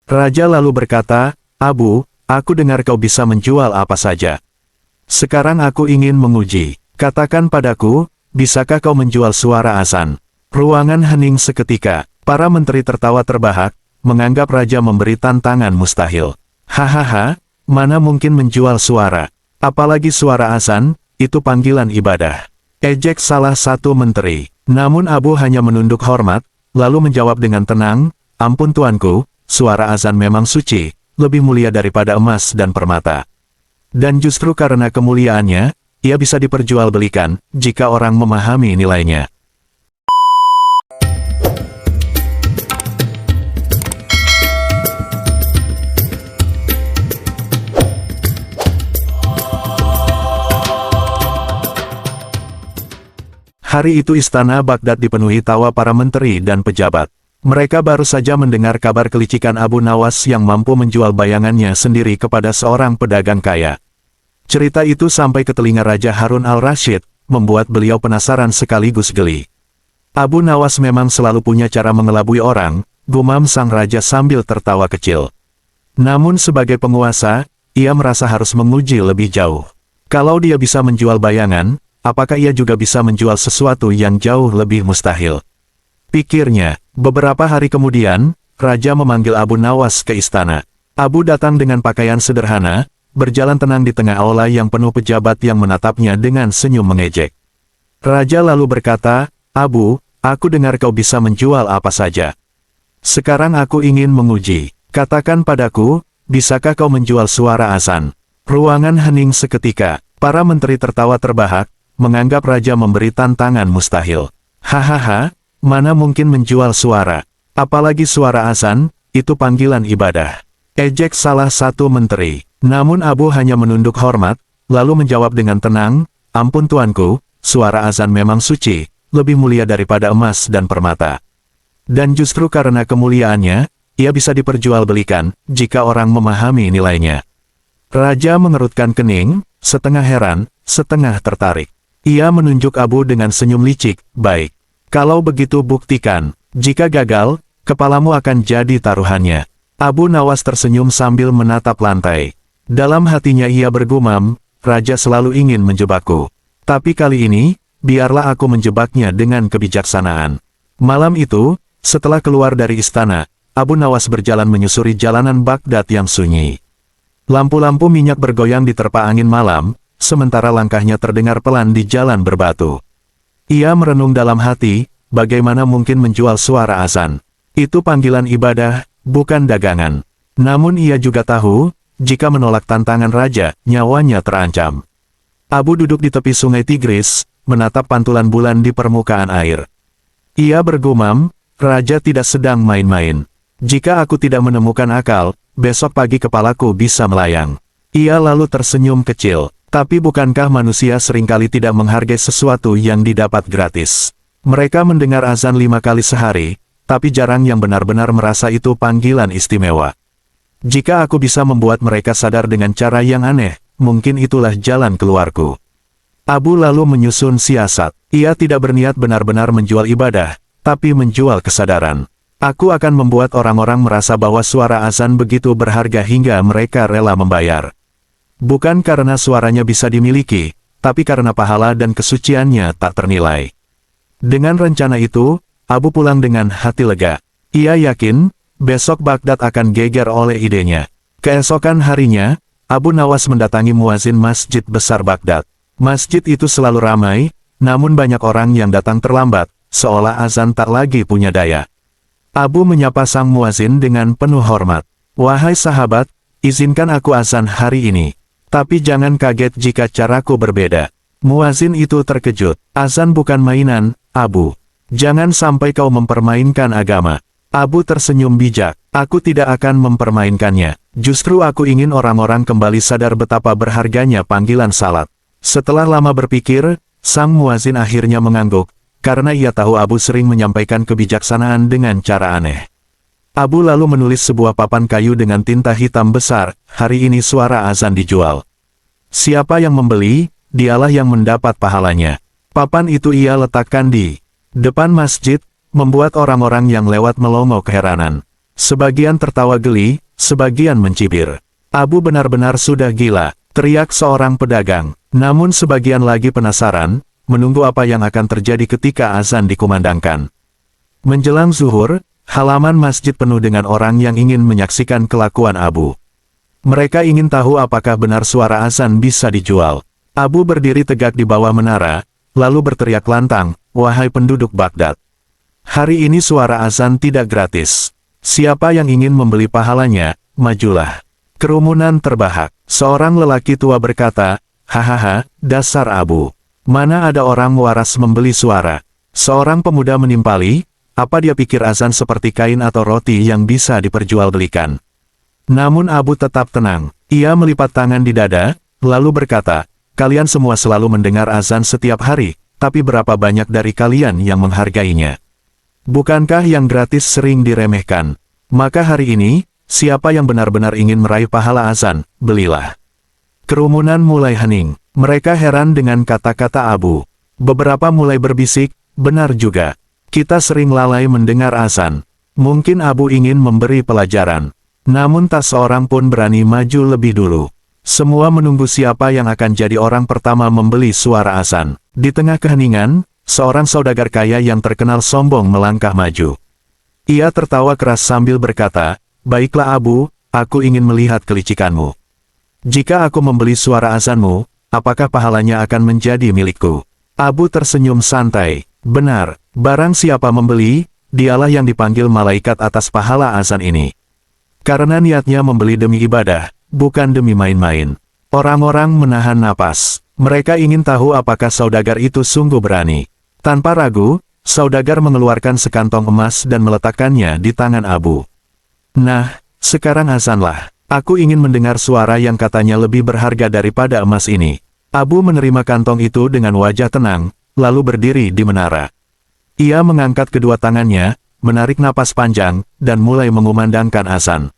Raja lalu berkata, Abu, aku dengar kau bisa menjual apa saja. Sekarang aku ingin menguji. Katakan padaku, bisakah kau menjual suara azan? Ruangan hening seketika. Para menteri tertawa terbahak, menganggap raja memberi tantangan mustahil. Hahaha, mana mungkin menjual suara? Apalagi suara azan, itu panggilan ibadah. Ejek salah satu menteri. Namun Abu hanya menunduk hormat, lalu menjawab dengan tenang, ampun tuanku, suara azan memang suci, lebih mulia daripada emas dan permata. Dan justru karena kemuliaannya, ia bisa diperjualbelikan, jika orang memahami nilainya. Hari itu istana Baghdad dipenuhi tawa para menteri dan pejabat. Mereka baru saja mendengar kabar kelicikan Abu Nawas yang mampu menjual bayangannya sendiri kepada seorang pedagang kaya. Cerita itu sampai ke telinga Raja Harun al-Rashid, membuat beliau penasaran sekaligus geli. Abu Nawas memang selalu punya cara mengelabui orang, gumam sang raja sambil tertawa kecil. Namun sebagai penguasa, ia merasa harus menguji lebih jauh. Kalau dia bisa menjual bayangan, apakah ia juga bisa menjual sesuatu yang jauh lebih mustahil? Pikirnya, beberapa hari kemudian, Raja memanggil Abu Nawas ke istana. Abu datang dengan pakaian sederhana, berjalan tenang di tengah aula yang penuh pejabat yang menatapnya dengan senyum mengejek. Raja lalu berkata, Abu, aku dengar kau bisa menjual apa saja. Sekarang aku ingin menguji. Katakan padaku, bisakah kau menjual suara azan? Ruangan hening seketika. Para menteri tertawa terbahak, menganggap raja memberi tantangan mustahil. Hahaha, mana mungkin menjual suara? Apalagi suara azan, itu panggilan ibadah. Ejek salah satu menteri. Namun Abu hanya menunduk hormat, lalu menjawab dengan tenang, ampun tuanku, suara azan memang suci, lebih mulia daripada emas dan permata. Dan justru karena kemuliaannya, ia bisa diperjualbelikan, jika orang memahami nilainya. Raja mengerutkan kening, setengah heran, setengah tertarik. Ia menunjuk Abu dengan senyum licik, baik. Kalau begitu buktikan, jika gagal, kepalamu akan jadi taruhannya. Abu Nawas tersenyum sambil menatap lantai. Dalam hatinya ia bergumam, Raja selalu ingin menjebakku. Tapi kali ini, biarlah aku menjebaknya dengan kebijaksanaan. Malam itu, setelah keluar dari istana, Abu Nawas berjalan menyusuri jalanan Baghdad yang sunyi. Lampu-lampu minyak bergoyang diterpa angin malam, sementara langkahnya terdengar pelan di jalan berbatu. Ia merenung dalam hati, bagaimana mungkin menjual suara azan? Itu panggilan ibadah, bukan dagangan. Namun ia juga tahu, jika menolak tantangan raja, nyawanya terancam. Abu duduk di tepi sungai Tigris, menatap pantulan bulan di permukaan air. Ia bergumam, raja tidak sedang main-main. Jika aku tidak menemukan akal, besok pagi kepalaku bisa melayang. Ia lalu tersenyum kecil. Tapi bukankah manusia seringkali tidak menghargai sesuatu yang didapat gratis? Mereka mendengar azan 5 kali sehari, tapi jarang yang benar-benar merasa itu panggilan istimewa. Jika aku bisa membuat mereka sadar dengan cara yang aneh, mungkin itulah jalan keluarku. Abu lalu menyusun siasat. Ia tidak berniat benar-benar menjual ibadah, tapi menjual kesadaran. Aku akan membuat orang-orang merasa bahwa suara azan begitu berharga hingga mereka rela membayar. Bukan karena suaranya bisa dimiliki, tapi karena pahala dan kesuciannya tak ternilai. Dengan rencana itu, Abu pulang dengan hati lega. Ia yakin, besok Baghdad akan geger oleh idenya. Keesokan harinya, Abu Nawas mendatangi muazin masjid besar Baghdad. Masjid itu selalu ramai, namun banyak orang yang datang terlambat, seolah azan tak lagi punya daya. Abu menyapa sang muazin dengan penuh hormat. Wahai sahabat, izinkan aku azan hari ini. Tapi jangan kaget jika caraku berbeda. Muazin itu terkejut. Azan bukan mainan, Abu. Jangan sampai kau mempermainkan agama. Abu tersenyum bijak. Aku tidak akan mempermainkannya. Justru aku ingin orang-orang kembali sadar betapa berharganya panggilan salat. Setelah lama berpikir, sang muazin akhirnya mengangguk, karena ia tahu Abu sering menyampaikan kebijaksanaan dengan cara aneh. Abu lalu menulis sebuah papan kayu dengan tinta hitam besar, hari ini suara azan dijual. Siapa yang membeli, dialah yang mendapat pahalanya. Papan itu ia letakkan di depan masjid, membuat orang-orang yang lewat melongo keheranan. Sebagian tertawa geli, sebagian mencibir. Abu benar-benar sudah gila, teriak seorang pedagang. Namun sebagian lagi penasaran, menunggu apa yang akan terjadi ketika azan dikumandangkan. Menjelang zuhur, halaman masjid penuh dengan orang yang ingin menyaksikan kelakuan Abu. Mereka ingin tahu apakah benar suara azan bisa dijual. Abu berdiri tegak di bawah menara, lalu berteriak lantang, "Wahai penduduk Baghdad. Hari ini suara azan tidak gratis. Siapa yang ingin membeli pahalanya, majulah." Kerumunan terbahak. Seorang lelaki tua berkata, "Hahaha, dasar Abu. Mana ada orang waras membeli suara." Seorang pemuda menimpali, "Apa dia pikir azan seperti kain atau roti yang bisa diperjualbelikan?" Namun Abu tetap tenang. Ia melipat tangan di dada, lalu berkata, "Kalian semua selalu mendengar azan setiap hari, tapi berapa banyak dari kalian yang menghargainya? Bukankah yang gratis sering diremehkan? Maka hari ini, siapa yang benar-benar ingin meraih pahala azan, belilah." Kerumunan mulai hening. Mereka heran dengan kata-kata Abu. Beberapa mulai berbisik, "Benar juga. Kita sering lalai mendengar azan. Mungkin Abu ingin memberi pelajaran." Namun tak seorang pun berani maju lebih dulu. Semua menunggu siapa yang akan jadi orang pertama membeli suara azan. Di tengah keheningan, seorang saudagar kaya yang terkenal sombong melangkah maju. Ia tertawa keras sambil berkata, "Baiklah Abu, aku ingin melihat kelicikanmu. Jika aku membeli suara azanmu, apakah pahalanya akan menjadi milikku?" Abu tersenyum santai. "Benar, barang siapa membeli, dialah yang dipanggil malaikat atas pahala azan ini. Karena niatnya membeli demi ibadah, bukan demi main-main." Orang-orang menahan napas. Mereka ingin tahu apakah saudagar itu sungguh berani. Tanpa ragu, saudagar mengeluarkan sekantong emas dan meletakkannya di tangan Abu. "Nah, sekarang azanlah. Aku ingin mendengar suara yang katanya lebih berharga daripada emas ini." Abu menerima kantong itu dengan wajah tenang, lalu berdiri di menara. Ia mengangkat kedua tangannya, menarik napas panjang, dan mulai mengumandangkan azan.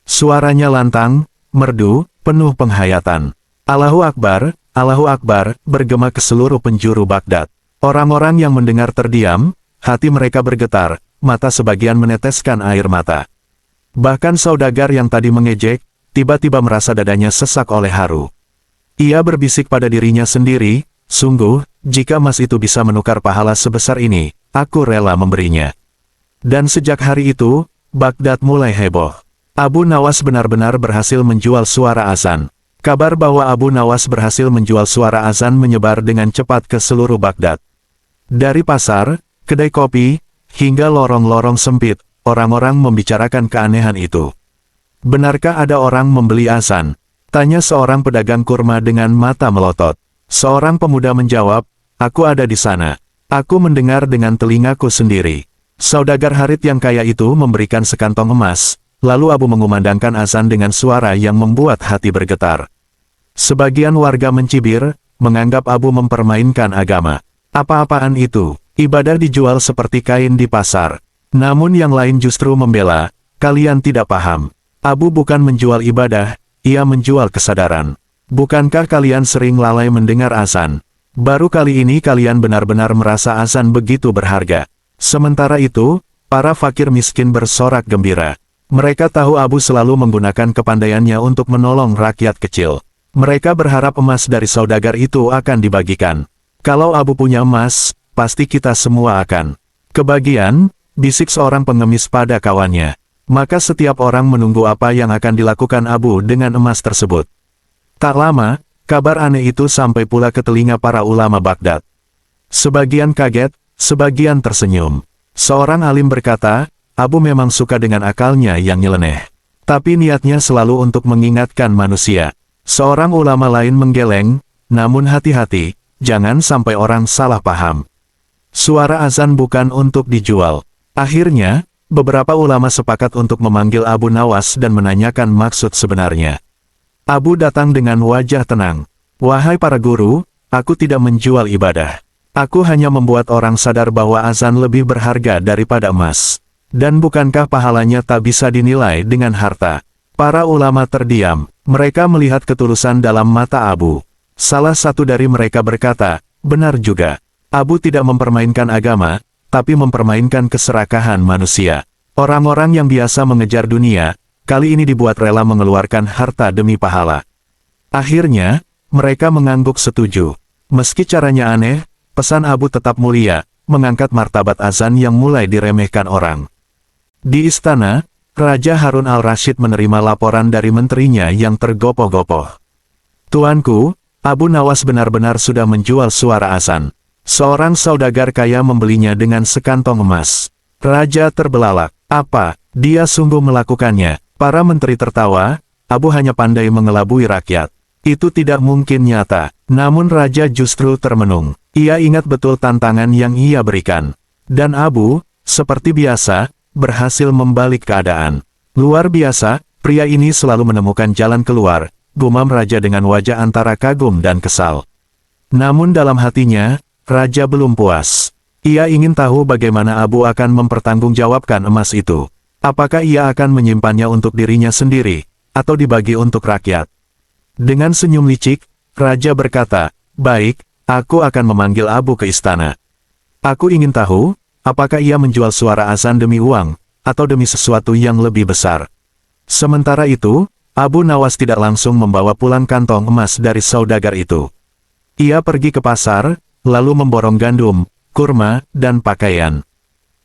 Suaranya lantang, merdu, penuh penghayatan. "Allahu Akbar, Allahu Akbar," bergema ke seluruh penjuru Baghdad. Orang-orang yang mendengar terdiam, hati mereka bergetar, mata sebagian meneteskan air mata. Bahkan saudagar yang tadi mengejek, tiba-tiba merasa dadanya sesak oleh haru. Ia berbisik pada dirinya sendiri, "Sungguh, jika emas itu bisa menukar pahala sebesar ini, aku rela memberinya." Dan sejak hari itu, Baghdad mulai heboh. Abu Nawas benar-benar berhasil menjual suara azan. Kabar bahwa Abu Nawas berhasil menjual suara azan menyebar dengan cepat ke seluruh Baghdad. Dari pasar, kedai kopi, hingga lorong-lorong sempit, orang-orang membicarakan keanehan itu. "Benarkah ada orang membeli azan?" tanya seorang pedagang kurma dengan mata melotot. Seorang pemuda menjawab, "Aku ada di sana. Aku mendengar dengan telingaku sendiri." Saudagar Harit yang kaya itu memberikan sekantong emas, lalu Abu mengumandangkan azan dengan suara yang membuat hati bergetar. Sebagian warga mencibir, menganggap Abu mempermainkan agama. Apa-apaan itu? Ibadah dijual seperti kain di pasar. Namun yang lain justru membela, "Kalian tidak paham. Abu bukan menjual ibadah, ia menjual kesadaran. Bukankah kalian sering lalai mendengar azan? Baru kali ini kalian benar-benar merasa azan begitu berharga." Sementara itu, para fakir miskin bersorak gembira. Mereka tahu Abu selalu menggunakan kepandaiannya untuk menolong rakyat kecil. Mereka berharap emas dari saudagar itu akan dibagikan. "Kalau Abu punya emas, pasti kita semua akan kebagian," bisik seorang pengemis pada kawannya. Maka setiap orang menunggu apa yang akan dilakukan Abu dengan emas tersebut. Tak lama, kabar aneh itu sampai pula ke telinga para ulama Baghdad. Sebagian kaget, sebagian tersenyum. Seorang alim berkata, "Abu memang suka dengan akalnya yang nyeleneh. Tapi niatnya selalu untuk mengingatkan manusia." Seorang ulama lain menggeleng, "Namun hati-hati, jangan sampai orang salah paham. Suara azan bukan untuk dijual." Akhirnya, beberapa ulama sepakat untuk memanggil Abu Nawas dan menanyakan maksud sebenarnya. Abu datang dengan wajah tenang. "Wahai para guru, aku tidak menjual ibadah. Aku hanya membuat orang sadar bahwa azan lebih berharga daripada emas. Dan bukankah pahalanya tak bisa dinilai dengan harta?" Para ulama terdiam. Mereka melihat ketulusan dalam mata Abu. Salah satu dari mereka berkata, "Benar juga. Abu tidak mempermainkan agama, tapi mempermainkan keserakahan manusia." Orang-orang yang biasa mengejar dunia, kali ini dibuat rela mengeluarkan harta demi pahala. Akhirnya, mereka mengangguk setuju. Meski caranya aneh, pesan Abu tetap mulia, mengangkat martabat azan yang mulai diremehkan orang. Di istana, Raja Harun al-Rashid menerima laporan dari menterinya yang tergopoh-gopoh. Tuanku, Abu Nawas benar-benar sudah menjual suara azan. Seorang saudagar kaya membelinya dengan sekantong emas. Raja terbelalak. Apa, dia sungguh melakukannya? Para menteri tertawa, Abu hanya pandai mengelabui rakyat. Itu tidak mungkin nyata. Namun Raja justru termenung. Ia ingat betul tantangan yang ia berikan. Dan Abu, seperti biasa, berhasil membalik keadaan. Luar biasa, pria ini selalu menemukan jalan keluar, gumam Raja dengan wajah antara kagum dan kesal. Namun dalam hatinya, Raja belum puas. Ia ingin tahu bagaimana Abu akan mempertanggungjawabkan emas itu. Apakah ia akan menyimpannya untuk dirinya sendiri, atau dibagi untuk rakyat? Dengan senyum licik, Raja berkata, "Baik, aku akan memanggil Abu ke istana. Aku ingin tahu, apakah ia menjual suara azan demi uang, atau demi sesuatu yang lebih besar." Sementara itu, Abu Nawas tidak langsung membawa pulang kantong emas dari saudagar itu. Ia pergi ke pasar, lalu memborong gandum, kurma, dan pakaian.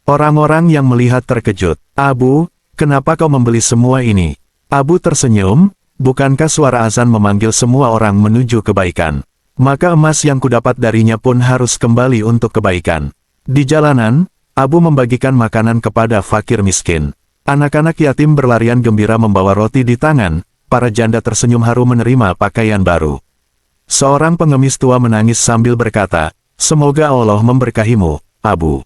Orang-orang yang melihat terkejut. "Abu, kenapa kau membeli semua ini?" Abu tersenyum, "Bukankah suara azan memanggil semua orang menuju kebaikan? Maka emas yang kudapat darinya pun harus kembali untuk kebaikan." Di jalanan, Abu membagikan makanan kepada fakir miskin. Anak-anak yatim berlarian gembira membawa roti di tangan, para janda tersenyum haru menerima pakaian baru. Seorang pengemis tua menangis sambil berkata, "Semoga Allah memberkahimu, Abu.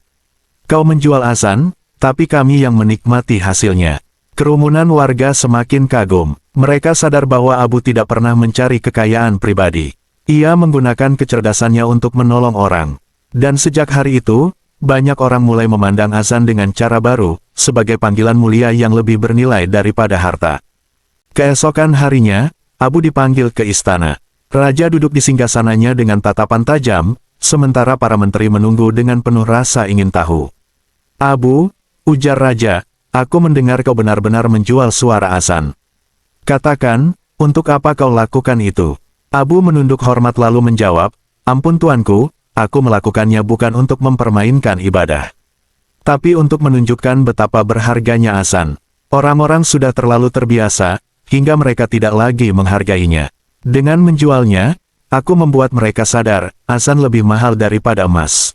Kau menjual azan, tapi kami yang menikmati hasilnya." Kerumunan warga semakin kagum. Mereka sadar bahwa Abu tidak pernah mencari kekayaan pribadi. Ia menggunakan kecerdasannya untuk menolong orang. Dan sejak hari itu, banyak orang mulai memandang azan dengan cara baru, sebagai panggilan mulia yang lebih bernilai daripada harta. Keesokan harinya, Abu dipanggil ke istana. Raja duduk di singgasananya dengan tatapan tajam, sementara para menteri menunggu dengan penuh rasa ingin tahu. "Abu," ujar Raja, "aku mendengar kau benar-benar menjual suara azan. Katakan, untuk apa kau lakukan itu?" Abu menunduk hormat lalu menjawab, "Ampun tuanku, aku melakukannya bukan untuk mempermainkan ibadah, tapi untuk menunjukkan betapa berharganya azan. Orang-orang sudah terlalu terbiasa, hingga mereka tidak lagi menghargainya. Dengan menjualnya, aku membuat mereka sadar, azan lebih mahal daripada emas."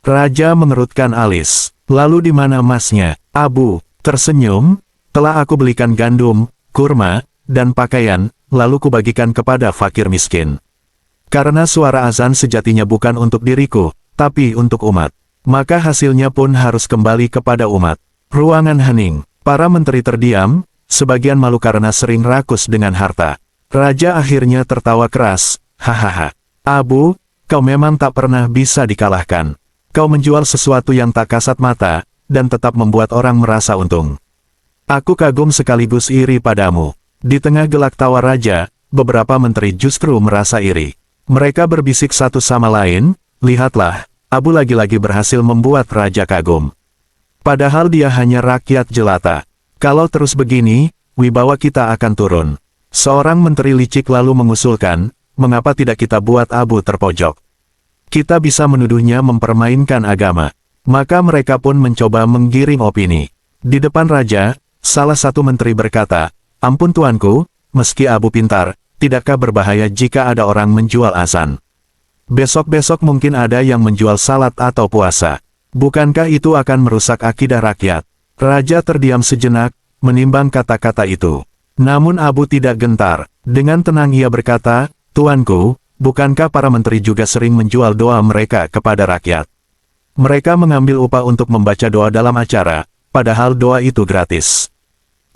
Raja mengerutkan alis. "Lalu di mana emasnya?" Abu tersenyum, "Telah aku belikan gandum, kurma, dan pakaian, lalu kubagikan kepada fakir miskin. Karena suara azan sejatinya bukan untuk diriku, tapi untuk umat. Maka hasilnya pun harus kembali kepada umat." Ruangan hening. Para menteri terdiam, sebagian malu karena sering rakus dengan harta. Raja akhirnya tertawa keras, "Hahaha. Abu, kau memang tak pernah bisa dikalahkan. Kau menjual sesuatu yang tak kasat mata, dan tetap membuat orang merasa untung. Aku kagum sekaligus iri padamu." Di tengah gelak tawa Raja, beberapa menteri justru merasa iri. Mereka berbisik satu sama lain, "Lihatlah, Abu lagi-lagi berhasil membuat Raja kagum. Padahal dia hanya rakyat jelata. Kalau terus begini, wibawa kita akan turun." Seorang menteri licik lalu mengusulkan, "Mengapa tidak kita buat Abu terpojok? Kita bisa menuduhnya mempermainkan agama." Maka mereka pun mencoba menggiring opini. Di depan Raja, salah satu menteri berkata, "Ampun tuanku, meski Abu pintar, tidakkah berbahaya jika ada orang menjual azan? Besok-besok mungkin ada yang menjual salat atau puasa. Bukankah itu akan merusak akidah rakyat?" Raja terdiam sejenak, menimbang kata-kata itu. Namun Abu tidak gentar. Dengan tenang ia berkata, "Tuanku, bukankah para menteri juga sering menjual doa mereka kepada rakyat? Mereka mengambil upah untuk membaca doa dalam acara, padahal doa itu gratis.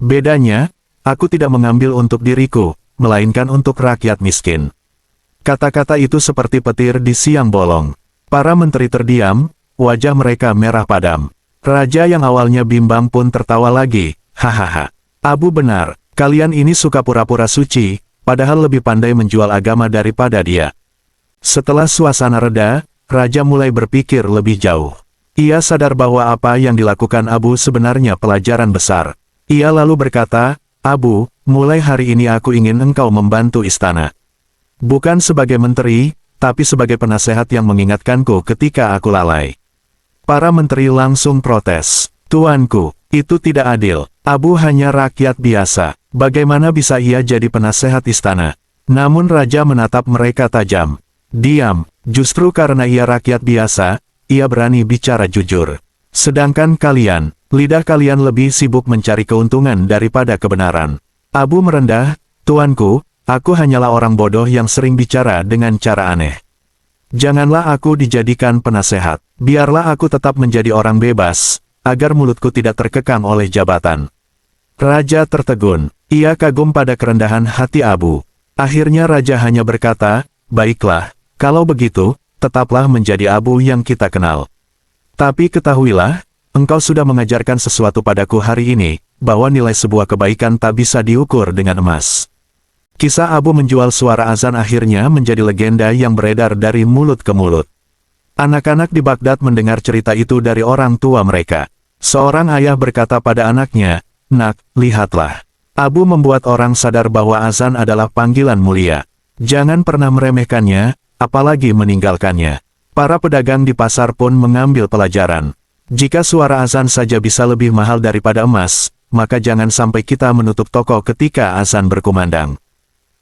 Bedanya, aku tidak mengambil untuk diriku, melainkan untuk rakyat miskin." Kata-kata itu seperti petir di siang bolong. Para menteri terdiam, wajah mereka merah padam. Raja yang awalnya bimbang pun tertawa lagi, "Hahaha. Abu benar. Kalian ini suka pura-pura suci, padahal lebih pandai menjual agama daripada dia." Setelah suasana reda, Raja mulai berpikir lebih jauh. Ia sadar bahwa apa yang dilakukan Abu sebenarnya pelajaran besar. Ia lalu berkata, Abu, mulai hari ini aku ingin engkau membantu istana. Bukan sebagai menteri, tapi sebagai penasehat yang mengingatkanku ketika aku lalai. Para menteri langsung protes. Tuanku, itu tidak adil. Abu hanya rakyat biasa. Bagaimana bisa ia jadi penasehat istana? Namun raja menatap mereka tajam. Diam, justru karena ia rakyat biasa, ia berani bicara jujur. Sedangkan kalian, lidah kalian lebih sibuk mencari keuntungan daripada kebenaran. Abu merendah, Tuanku, aku hanyalah orang bodoh yang sering bicara dengan cara aneh. Janganlah aku dijadikan penasehat. Biarlah aku tetap menjadi orang bebas, agar mulutku tidak terkekang oleh jabatan. Raja tertegun. Ia kagum pada kerendahan hati Abu. Akhirnya raja hanya berkata, baiklah, kalau begitu, tetaplah menjadi Abu yang kita kenal. Tapi ketahuilah, engkau sudah mengajarkan sesuatu padaku hari ini, bahwa nilai sebuah kebaikan tak bisa diukur dengan emas. Kisah Abu menjual suara azan akhirnya menjadi legenda yang beredar dari mulut ke mulut. Anak-anak di Baghdad mendengar cerita itu dari orang tua mereka. Seorang ayah berkata pada anaknya, Nak, lihatlah. Abu membuat orang sadar bahwa azan adalah panggilan mulia. Jangan pernah meremehkannya, apalagi meninggalkannya. Para pedagang di pasar pun mengambil pelajaran. Jika suara azan saja bisa lebih mahal daripada emas, maka jangan sampai kita menutup toko ketika azan berkumandang.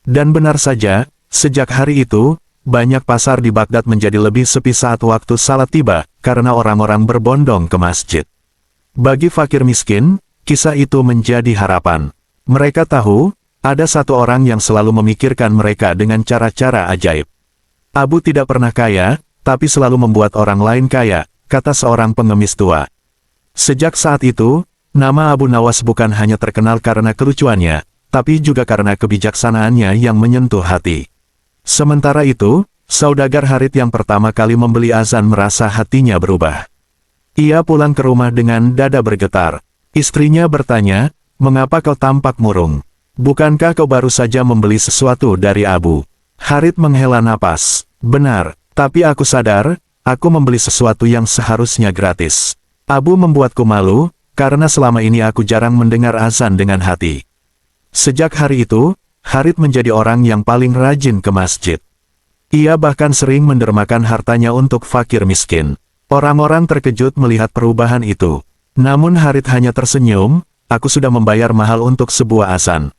Dan benar saja, sejak hari itu, banyak pasar di Baghdad menjadi lebih sepi saat waktu salat tiba, karena orang-orang berbondong ke masjid. Bagi fakir miskin, kisah itu menjadi harapan. Mereka tahu, ada satu orang yang selalu memikirkan mereka dengan cara-cara ajaib. Abu tidak pernah kaya, tapi selalu membuat orang lain kaya, kata seorang pengemis tua. Sejak saat itu, nama Abu Nawas bukan hanya terkenal karena kelucuannya, tapi juga karena kebijaksanaannya yang menyentuh hati. Sementara itu, saudagar Harith yang pertama kali membeli azan merasa hatinya berubah. Ia pulang ke rumah dengan dada bergetar. Istrinya bertanya, mengapa kau tampak murung? Bukankah kau baru saja membeli sesuatu dari Abu? Harith menghela napas. Benar, tapi aku sadar, aku membeli sesuatu yang seharusnya gratis. Abu membuatku malu, karena selama ini aku jarang mendengar azan dengan hati. Sejak hari itu, Harith menjadi orang yang paling rajin ke masjid. Ia bahkan sering mendermakan hartanya untuk fakir miskin. Orang-orang terkejut melihat perubahan itu. Namun Harith hanya tersenyum, aku sudah membayar mahal untuk sebuah azan.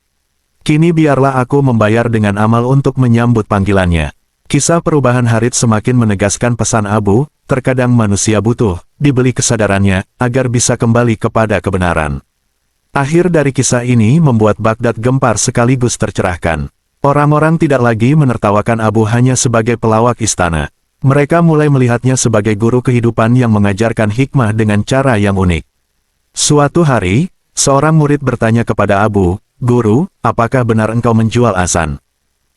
Kini biarlah aku membayar dengan amal untuk menyambut panggilannya. Kisah perubahan Harith semakin menegaskan pesan Abu, terkadang manusia butuh dibeli kesadarannya, agar bisa kembali kepada kebenaran. Akhir dari kisah ini membuat Baghdad gempar sekaligus tercerahkan. Orang-orang tidak lagi menertawakan Abu hanya sebagai pelawak istana. Mereka mulai melihatnya sebagai guru kehidupan yang mengajarkan hikmah dengan cara yang unik. Suatu hari, seorang murid bertanya kepada Abu, Guru, apakah benar engkau menjual azan?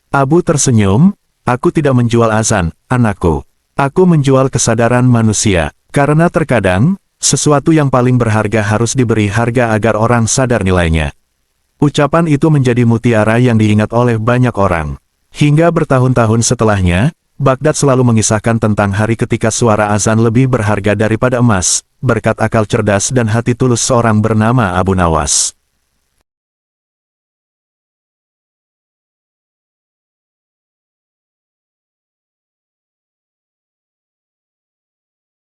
Abu tersenyum, aku tidak menjual azan, anakku. Aku menjual kesadaran manusia, karena terkadang, sesuatu yang paling berharga harus diberi harga agar orang sadar nilainya. Ucapan itu menjadi mutiara yang diingat oleh banyak orang. Hingga bertahun-tahun setelahnya, Baghdad selalu mengisahkan tentang hari ketika suara azan lebih berharga daripada emas, berkat akal cerdas dan hati tulus seorang bernama Abu Nawas.